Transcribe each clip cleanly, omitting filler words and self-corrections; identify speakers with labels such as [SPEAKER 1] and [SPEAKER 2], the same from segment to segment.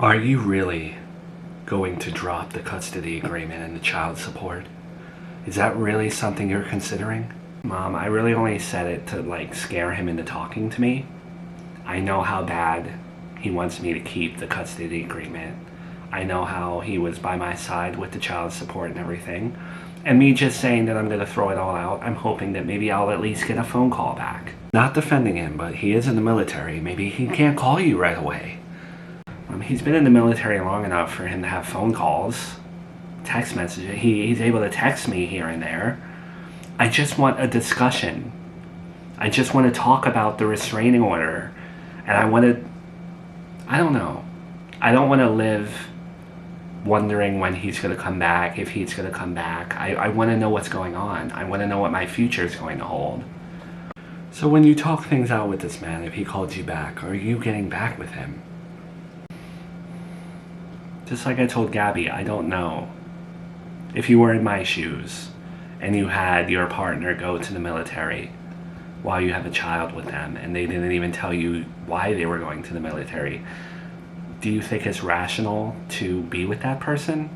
[SPEAKER 1] Are you really going to drop the custody agreement and the child support? Is that really something you're considering? Mom, I really only said it to scare him into talking to me. I know how bad he wants me to keep the custody agreement. I know how he was by my side with the child support and everything. And me just saying that I'm going to throw it all out, I'm hoping that maybe I'll at least get a phone call back. Not defending him, but he is in the military. Maybe he can't call you right away. He's been in the military long enough for him to have phone calls, text messages. He's able to text me here and there. I just want a discussion. I just want to talk about the restraining order. And I don't know. I don't want to live wondering when he's going to come back, if he's going to come back. I want to know what's going on. I want to know what my future is going to hold. So when you talk things out with this man, if he called you back, are you getting back with him? Just like I told Gabby, I don't know. If you were in my shoes and you had your partner go to the military while you have a child with them and they didn't even tell you why they were going to the military, do you think it's rational to be with that person?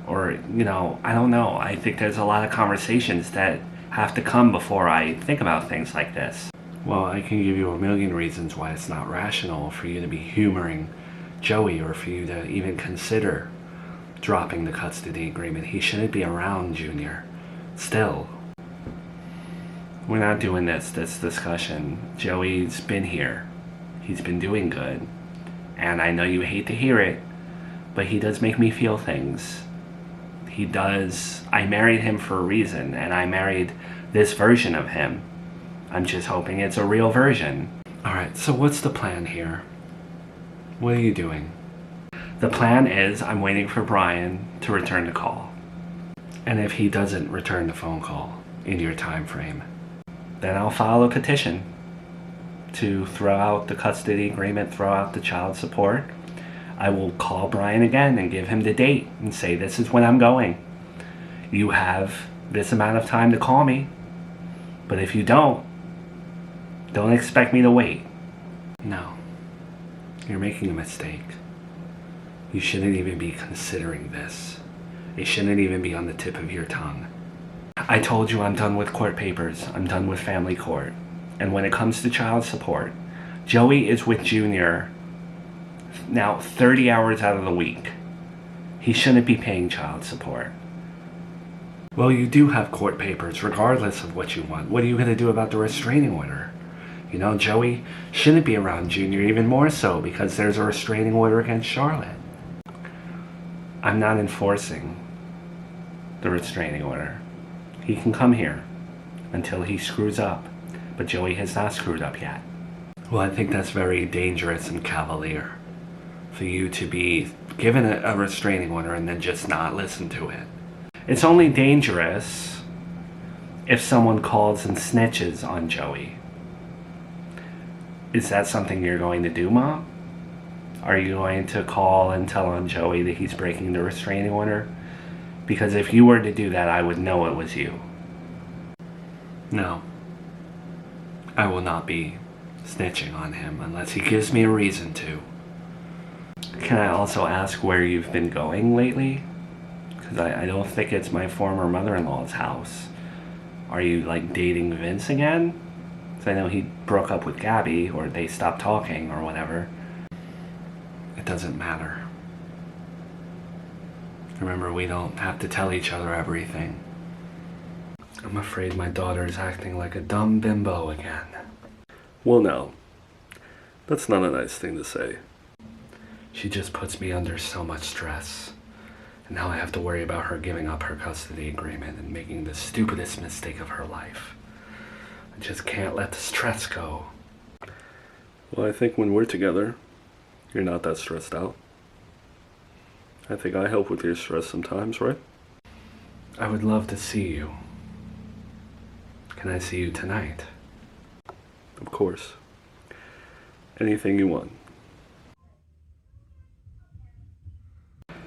[SPEAKER 1] Or, I don't know. I think there's a lot of conversations that have to come before I think about things like this. Well, I can give you a million reasons why it's not rational for you to be humoring Joey or for you to even consider dropping the custody agreement. He shouldn't be around Junior. Still. We're not doing this discussion. Joey's been here. He's been doing good. And I know you hate to hear it, but he does make me feel things. He does. I married him for a reason, and I married this version of him. I'm just hoping it's a real version. Alright, so what's the plan here? What are you doing? The plan is I'm waiting for Brian to return the call. And if he doesn't return the phone call in your time frame, then I'll file a petition to throw out the custody agreement, throw out the child support. I will call Brian again and give him the date and say, this is when I'm going. You have this amount of time to call me. But if you don't expect me to wait. No. You're making a mistake. You shouldn't even be considering this. It shouldn't even be on the tip of your tongue. I told you I'm done with court papers. I'm done with family court. And when it comes to child support, Joey is with Junior now 30 hours out of the week. He shouldn't be paying child support. Well, you do have court papers regardless of what you want. What are you going to do about the restraining order? Joey shouldn't be around Junior, even more so because there's a restraining order against Charlotte. I'm not enforcing the restraining order. He can come here until he screws up, but Joey has not screwed up yet. Well, I think that's very dangerous and cavalier for you to be given a restraining order and then just not listen to it. It's only dangerous if someone calls and snitches on Joey. Is that something you're going to do, Mom? Are you going to call and tell on Joey that he's breaking the restraining order? Because if you were to do that, I would know it was you. No. I will not be snitching on him unless he gives me a reason to. Can I also ask where you've been going lately? Because I don't think it's my former mother-in-law's house. Are you dating Vince again? I know he broke up with Gabby, or they stopped talking, or whatever. It doesn't matter. Remember, we don't have to tell each other everything. I'm afraid my daughter's acting like a dumb bimbo again. Well, no. That's not a nice thing to say. She just puts me under so much stress. And now I have to worry about her giving up her custody agreement and making the stupidest mistake of her life. I just can't let the stress go. Well, I think when we're together, you're not that stressed out. I think I help with your stress sometimes, right? I would love to see you. Can I see you tonight? Of course. Anything you want.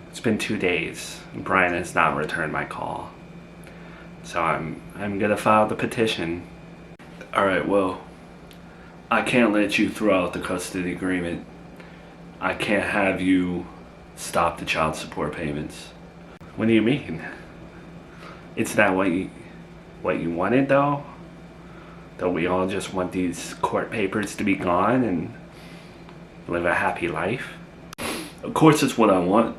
[SPEAKER 1] It's been 2 days, and Brian has not returned my call. So I'm gonna file the petition. Alright, well, I can't let you throw out the custody agreement. I can't have you stop the child support payments. What do you mean? It's not what you wanted though? That we all just want these court papers to be gone and live a happy life? Of course it's what I want.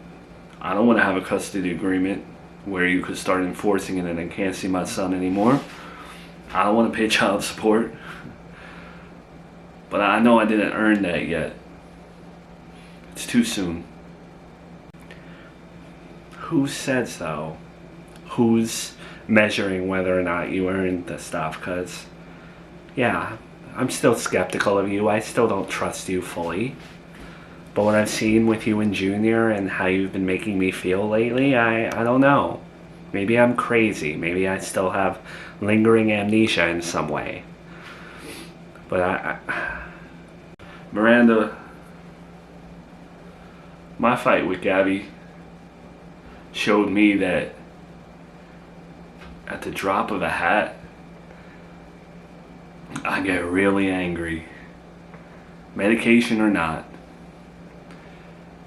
[SPEAKER 1] I don't want to have a custody agreement where you could start enforcing it and I can't see my son anymore. I don't want to pay child support. But I know I didn't earn that yet. It's too soon. Who says though? Who's measuring whether or not you earned the stuff? Because, yeah, I'm still skeptical of you. I still don't trust you fully. But what I've seen with you and Junior and how you've been making me feel lately, I don't know. Maybe I'm crazy. Maybe I still have lingering amnesia in some way. But Miranda, my fight with Gabby showed me that at the drop of a hat, I get really angry. Medication or not.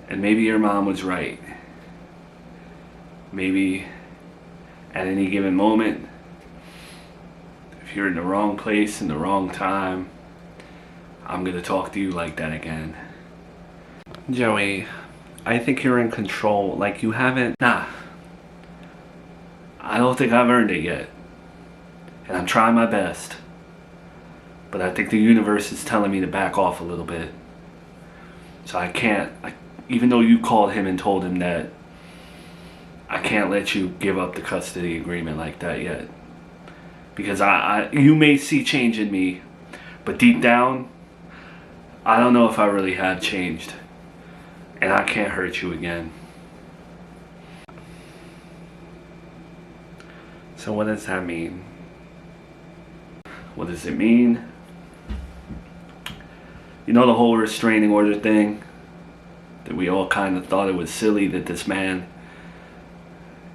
[SPEAKER 1] And maybe your mom was right. Maybe at any given moment, if you're in the wrong place in the wrong time, I'm gonna talk to you like that again. Joey, I think you're in control. Like you haven't. Nah. I don't think I've earned it yet. And I'm trying my best. But I think the universe is telling me to back off a little bit. So I can't. Even though you called him and told him that, I can't let you give up the custody agreement like that yet. Because you may see change in me, but deep down, I don't know if I really have changed. And I can't hurt you again. So what does that mean? What does it mean? You know the whole restraining order thing? That we all kind of thought it was silly that this man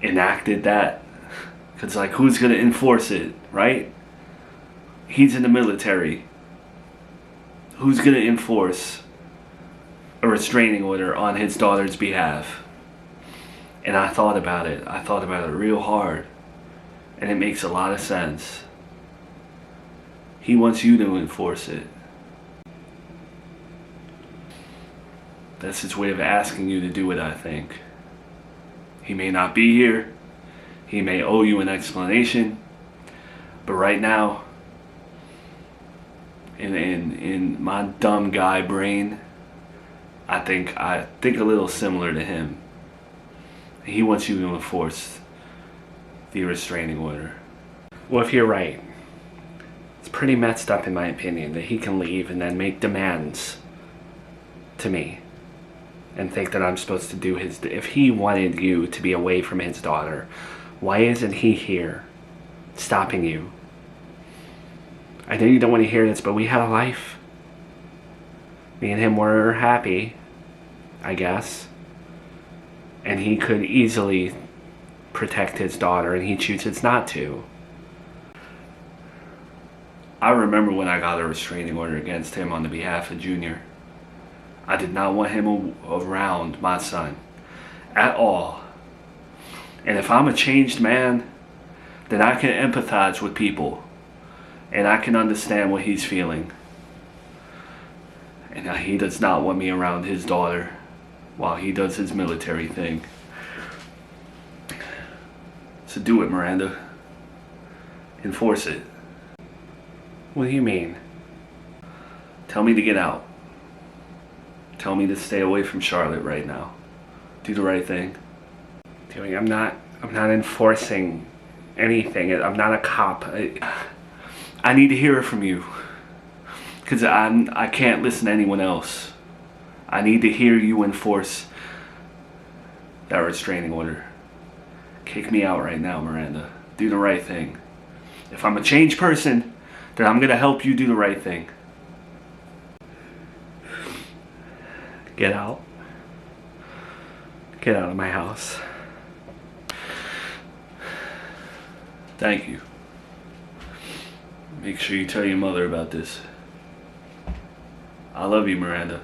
[SPEAKER 1] enacted that. Because, like, who's going to enforce it, right? He's in the military. Who's going to enforce a restraining order on his daughter's behalf? And I thought about it. I thought about it real hard. And it makes a lot of sense. He wants you to enforce it. That's his way of asking you to do it, I think. He may not be here. He may owe you an explanation. But right now, in my dumb guy brain, I think a little similar to him. He wants you to enforce the restraining order. Well, if you're right, it's pretty messed up in my opinion that he can leave and then make demands to me and think that I'm supposed to do his... If he wanted you to be away from his daughter, why isn't he here stopping you? I know you don't want to hear this, but we had a life. Me and him were happy, I guess. And he could easily protect his daughter, and he chooses not to. I remember when I got a restraining order against him on the behalf of Junior. I did not want him around my son at all. And if I'm a changed man, then I can empathize with people and I can understand what he's feeling. And he does not want me around his daughter while he does his military thing. So do it, Miranda. Enforce it. What do you mean? Tell me to get out. Tell me to stay away from Charlotte right now. Do the right thing. Joey, I'm not enforcing anything. I'm not a cop. I need to hear it from you. Because I can't listen to anyone else. I need to hear you enforce that restraining order. Kick me out right now, Miranda. Do the right thing. If I'm a changed person, then I'm going to help you do the right thing. Get out. Get out of my house. Thank you. Make sure you tell your mother about this. I love you, Miranda.